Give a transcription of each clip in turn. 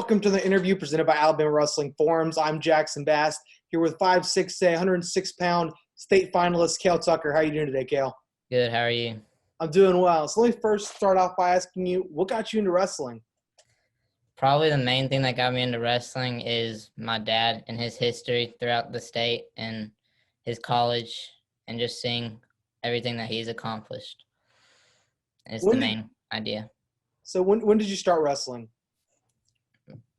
Welcome to the interview presented by Alabama Wrestling Forums. I'm Jackson Bass here with 5'6", 106-pound state finalist Cale Tucker. How are you doing today, Cale? Good. How are you? I'm doing well. So let me first start off by asking you, what got you into wrestling? Probably the main thing that got me into wrestling is my dad and his history throughout the state and his college and just seeing everything that he's accomplished is the main idea. So when did you start wrestling?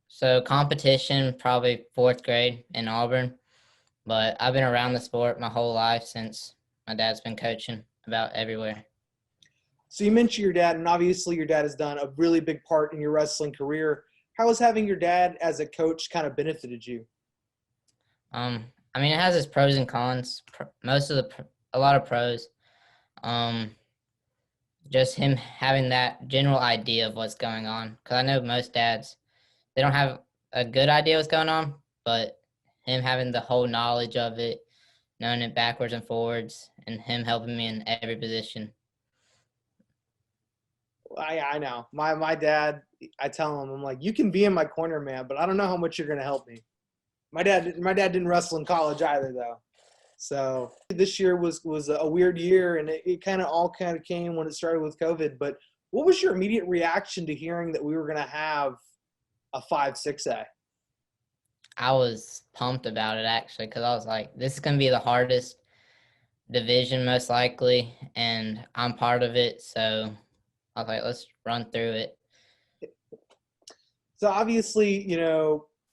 So competition, probably fourth grade in Auburn, but I've been around the sport my whole life since my dad's been coaching about everywhere. So you mentioned your dad, and obviously your dad has done a really big part in your wrestling career. How has having your dad as a coach kind of benefited you? It has its pros and cons. A lot of pros. Just him having that general idea of what's going on. Because I know most dads, they don't have a good idea what's going on, but him having the whole knowledge of it, knowing it backwards and forwards, and him helping me in every position. I know. My dad, I tell him, I'm like, you can be in my corner, man, but I don't know how much you're going to help me. My dad didn't wrestle in college either, though. So this year was a weird year, and it kind of came when it started with COVID. But what was your immediate reaction to hearing that we were going to have a 5-6A? I was pumped about it, actually, because I was like, this is going to be the hardest division most likely, and I'm part of it. So I was like, let's run through it. So obviously,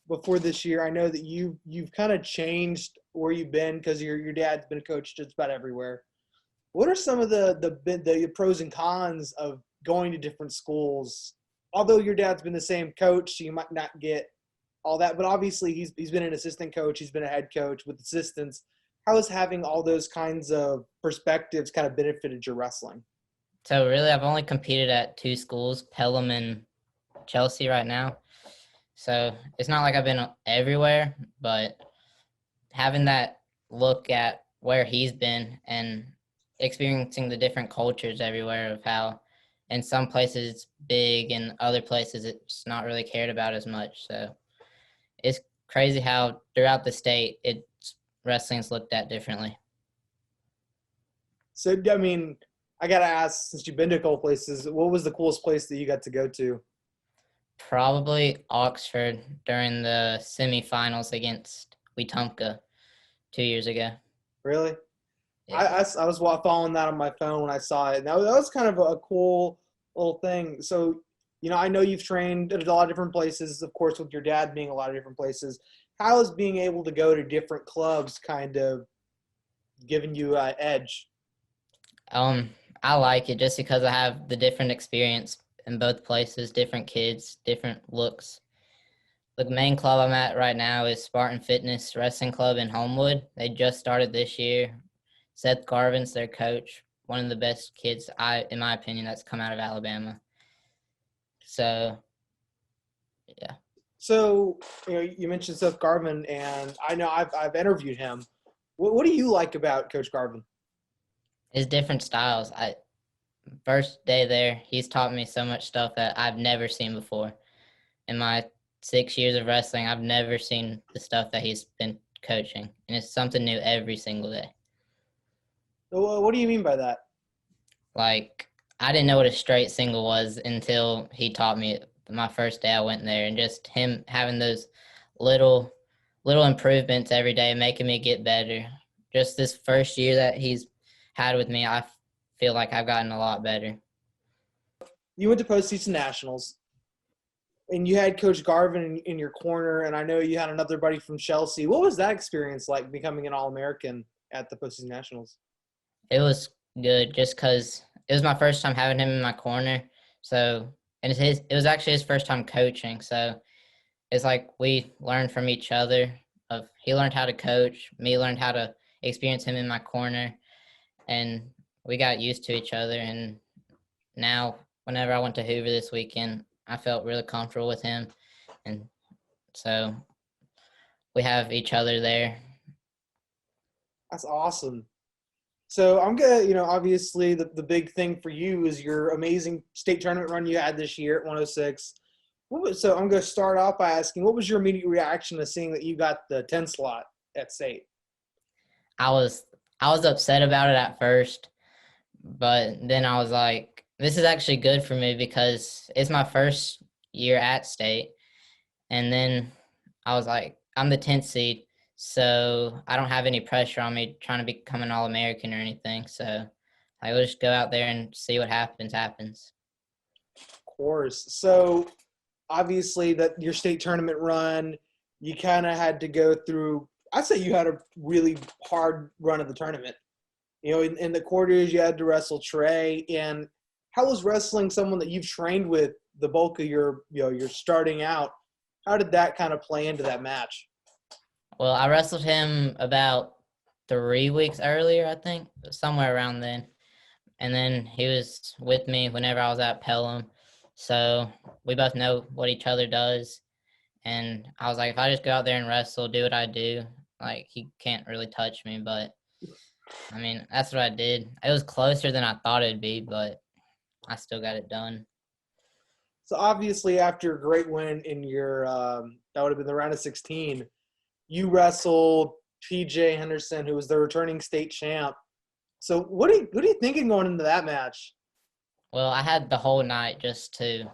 before this year, I know that you've kind of changed where you've been because your dad's been a coach just about everywhere. What are some of the pros and cons of going to different schools? Although your dad's been the same coach, so you might not get all that, but obviously he's been an assistant coach, he's been a head coach with assistants. How has having all those kinds of perspectives kind of benefited your wrestling? So really, I've only competed at two schools, Pelham and Chelsea right now. So it's not like I've been everywhere, but having that look at where he's been and experiencing the different cultures everywhere of how in some places it's big and other places it's not really cared about as much. So it's crazy how throughout the state wrestling's looked at differently. So, I got to ask, since you've been to a couple places, what was the coolest place that you got to go to? Probably Oxford during the semifinals against Wetumpka 2 years ago. Really? Yeah. I was following that on my phone when I saw it. Now, that was kind of a cool little thing. So, I know you've trained at a lot of different places, of course, with your dad being a lot of different places. How is being able to go to different clubs kind of giving you an edge? I like it just because I have the different experience in both places, different kids, different looks. The main club I'm at right now is Spartan Fitness Wrestling Club in Homewood. They just started this year. Seth Garvin's their coach, one of the best kids, in my opinion, that's come out of Alabama. So, yeah. So, you mentioned Seth Garvin, and I know I've interviewed him. What do you like about Coach Garvin? His different styles. First day there, he's taught me so much stuff that I've never seen before. In my 6 years of wrestling, I've never seen the stuff that he's been coaching, and it's something new every single day. What do you mean by that? Like, I didn't know what a straight single was until he taught me it my first day I went there, and just him having those little improvements every day, making me get better. Just this first year that he's had with me, I feel like I've gotten a lot better. You went to postseason nationals, and you had Coach Garvin in your corner, and I know you had another buddy from Chelsea. What was that experience like, becoming an All-American at the postseason nationals? It was good just because it was my first time having him in my corner. So, and it was actually his first time coaching. So it's like we learned from each other. He learned how to coach, me learned how to experience him in my corner, and we got used to each other. And now whenever I went to Hoover this weekend, I felt really comfortable with him. And so we have each other there. That's awesome. So I'm going to, obviously the big thing for you is your amazing state tournament run you had this year at 106. So I'm going to start off by asking, what was your immediate reaction to seeing that you got the 10 slot at state? I was I was upset about it at first, but then I was like, this is actually good for me because it's my first year at state. And then I was like, I'm the 10th seed, so I don't have any pressure on me trying to become an All American or anything. So I will just go out there and see what happens. Of course. So obviously that your state tournament run, you kind of had to go through. I'd say you had a really hard run of the tournament. In the quarters, you had to wrestle Trey. And how was wrestling someone that you've trained with the bulk of you're starting out? How did that kind of play into that match? Well, I wrestled him about 3 weeks earlier, I think, somewhere around then. And then he was with me whenever I was at Pelham. So we both know what each other does. And I was like, if I just go out there and wrestle, do what I do, like he can't really touch me. But I mean, that's what I did. It was closer than I thought it'd be, but I still got it done. So obviously, after a great win in your that would have been the round of 16, you wrestled PJ Henderson, who was the returning state champ. So what are you thinking going into that match? Well, I had the whole night just to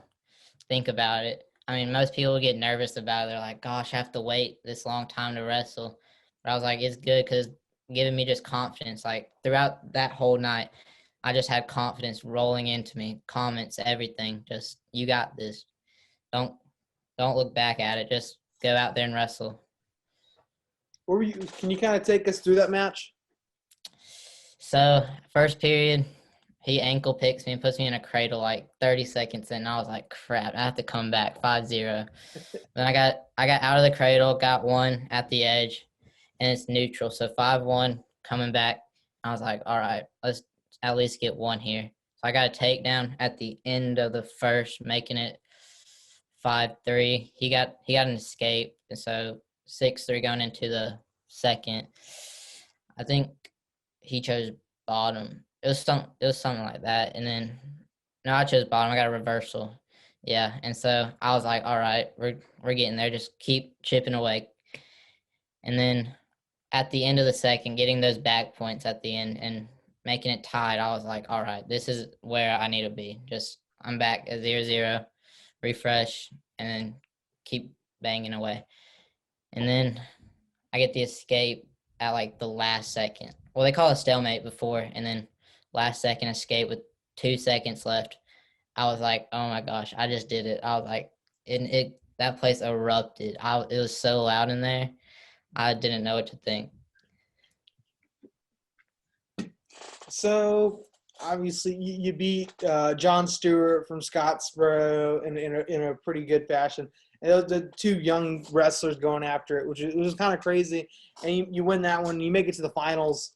think about it. I mean, most people get nervous about it. They're like, gosh, I have to wait this long time to wrestle. But I was like, it's good because giving me just confidence. Like throughout that whole night, I just had confidence rolling into me, comments, everything. Just you got this. Don't don't look back at it. Just go out there and wrestle. What were you? Can you kind of take us through that match? So first period, he ankle picks me and puts me in a cradle like 30 seconds in. And I was like, crap, I have to come back 5-0. Then I got out of the cradle, got one at the edge, and it's neutral. So 5-1 coming back. I was like, all right, let's at least get one here. So I got a takedown at the end of the first, making it 5-3. He got an escape, and so 6-3 going into the second. I think he chose bottom. It was something like that. And then no, I chose bottom. I got a reversal. Yeah. And so I was like, all right, we're getting there. Just keep chipping away. And then at the end of the second, getting those back points at the end and making it tied, I was like, all right, this is where I need to be. Just I'm back at 0-0, refresh, and then keep banging away. And then I get the escape at like the last second. Well, they call it a stalemate before, and then last second escape with 2 seconds left. I was like, oh my gosh, I just did it. I was like, it that place erupted. It was so loud in there. I didn't know what to think. So obviously you beat John Stewart from Scottsboro in a pretty good fashion. And those the two young wrestlers going after it, which was kind of crazy. And you win that one. You make it to the finals.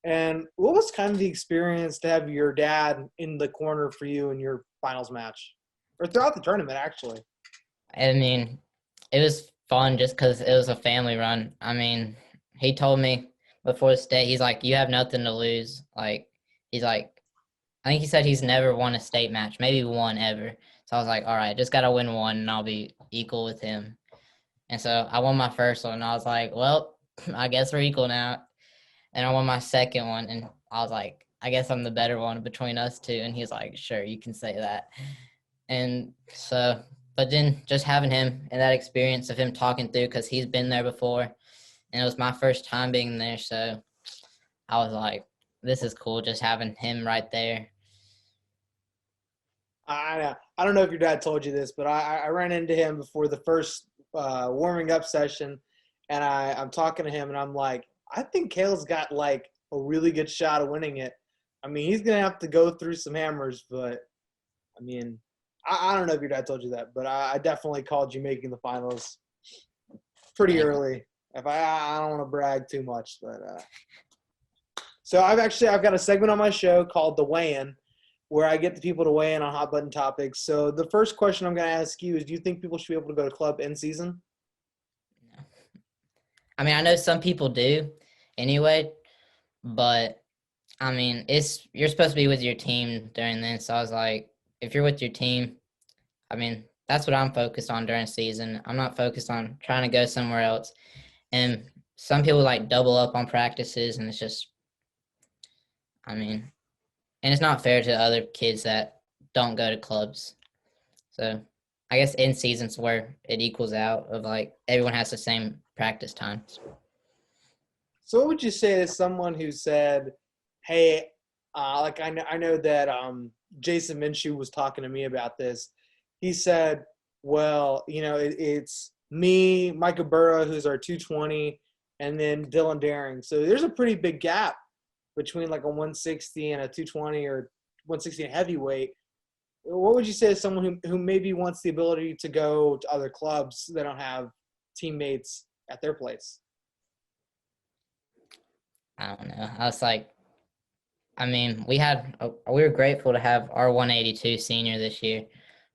And what was kind of the experience to have your dad in the corner for you in your finals match, or throughout the tournament, actually? I mean, it was fun just because it was a family run. I mean, he told me before the state, he's like, you have nothing to lose. Like, he's like, I think he said he's never won a state match, maybe one ever. So I was like, all right, just got to win one and I'll be equal with him. And so I won my first one. And I was like, well, I guess we're equal now. And I won my second one. And I was like, I guess I'm the better one between us two. And he's like, sure, you can say that. And so, but then just having him and that experience of him talking through, because he's been there before. And it was my first time being there. So I was like, this is cool just having him right there. I don't know if your dad told you this, but I ran into him before the first warming up session, and I'm talking to him, and I'm like, I think Cale's got like a really good shot of winning it. I mean, he's gonna have to go through some hammers, but I mean, I don't know if your dad told you that, but I definitely called you making the finals pretty Thank early. If I don't want to brag too much, but so I've got a segment on my show called The Weigh-In, where I get the people to weigh in on hot button topics. So the first question I'm going to ask you is, do you think people should be able to go to club in season? I mean, I know some people do anyway, but I mean, you're supposed to be with your team during this. So I was like, if you're with your team, I mean, that's what I'm focused on during season. I'm not focused on trying to go somewhere else. And some people like double up on practices, and it's just, I mean, and it's not fair to other kids that don't go to clubs. So I guess in seasons where it equals out of like everyone has the same practice times. So what would you say to someone who said, "Hey, like I know that Jason Minshew was talking to me about this. He said, well, it's me, Micah Burrow, who's our 220, and then Dylan Daring. So there's a pretty big gap between like a 160 and a 220 or 160 and heavyweight. What would you say to someone who maybe wants the ability to go to other clubs that don't have teammates at their place?" I don't know. I was like, I mean, we were grateful to have our 182 senior this year,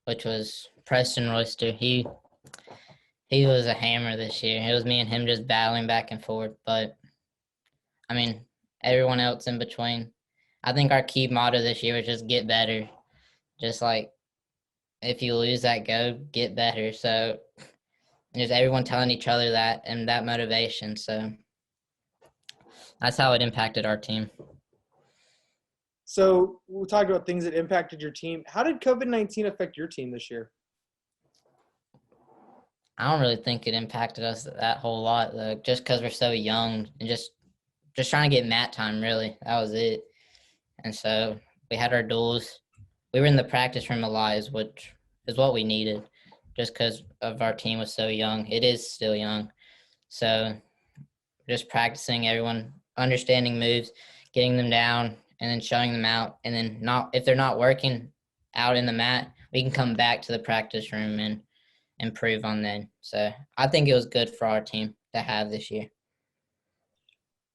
which was Preston Royster. He was a hammer this year. It was me and him just battling back and forth. But I mean, everyone else in between. I think our key motto this year was just get better. Just like if you lose that go, get better. So just everyone telling each other that and that motivation. So that's how it impacted our team. So we talked about things that impacted your team. How did COVID-19 affect your team this year? I don't really think it impacted us that whole lot, though, just because we're so young and just trying to get mat time. Really, that was it. And so we had our duels. We were in the practice room a lot, which is what we needed, just because of our team was so young. It is still young, so just practicing everyone, understanding moves, getting them down, and then showing them out. And then not if they're not working out in the mat, we can come back to the practice room and improve on them. So I think it was good for our team to have this year.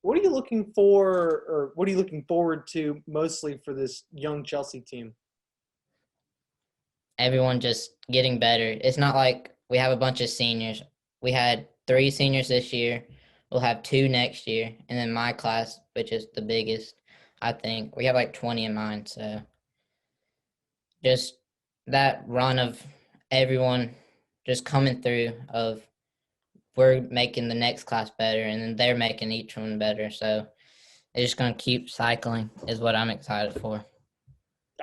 What are you looking for, or what are you looking forward to mostly for this young Chelsea team? Everyone just getting better. It's not like we have a bunch of seniors. We had 3 seniors this year. We'll have 2 next year. And then my class, which is the biggest, I think, we have like 20 in mine. So just that run of everyone just coming through of we're making the next class better and then they're making each one better. So it's just going to keep cycling is what I'm excited for.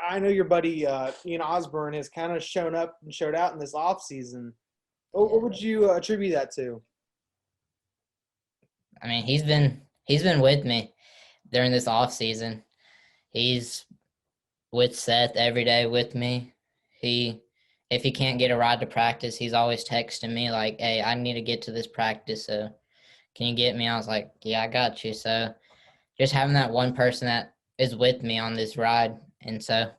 I know your buddy Ian Osborne has kind of shown up and showed out in this off season. What would you attribute that to? I mean, he's been with me during this off season. He's with Seth every day with me. He if he can't get a ride to practice, he's always texting me like, "Hey, I need to get to this practice, so can you get me?" I was like, "Yeah, I got you." So just having that one person that is with me on this ride, and so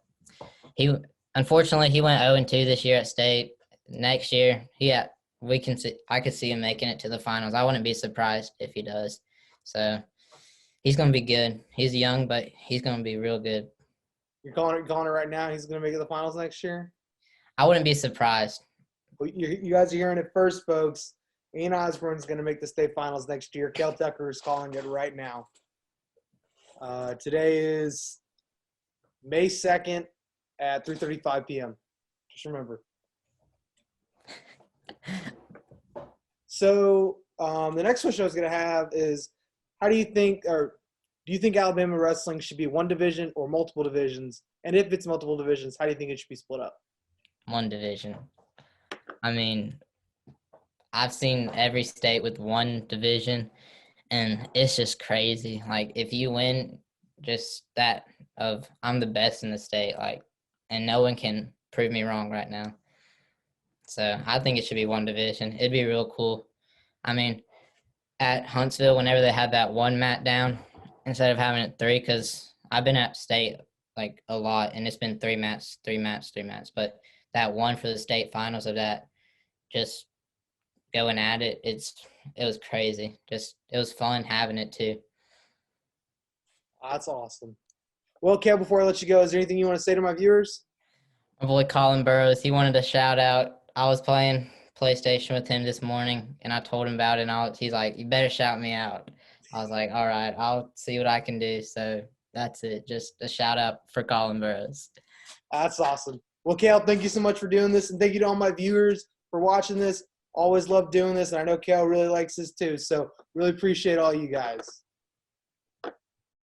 he unfortunately he went 0-2 this year at state. Next year, I could see him making it to the finals. I wouldn't be surprised if he does. So he's gonna be good. He's young, but he's gonna be real good. You're calling it right now. He's going to make it to the finals next year. I wouldn't be surprised. Well, you guys are hearing it first, folks. Ian Osborne's going to make the state finals next year. Cale Tucker is calling it right now. Today is May 2nd at 3:35 p.m. Just remember. So the next question I was going to have is, do you think Alabama wrestling should be one division or multiple divisions? And if it's multiple divisions, how do you think it should be split up? One division. I mean, I've seen every state with one division, and it's just crazy. Like, if you win just that of I'm the best in the state, like, and no one can prove me wrong right now. So I think it should be one division. It'd be real cool. I mean, at Huntsville, whenever they had that one mat down, instead of having it 3, because I've been at state like a lot, and it's been 3 mats, 3 mats, 3 mats. But that one for the state finals of that, just going at it, it was crazy. Just it was fun having it too. That's awesome. Well, Cale, before I let you go, is there anything you want to say to my viewers? My boy Colin Burrows, he wanted to shout out. I was playing PlayStation with him this morning, and I told him about it, and he's like, "You better shout me out." I was like, "All right, I'll see what I can do." So that's it. Just a shout out for Colin Burrows. That's awesome. Well, Cale, thank you so much for doing this, and thank you to all my viewers for watching this. Always love doing this, and I know Cale really likes this too. So really appreciate all you guys.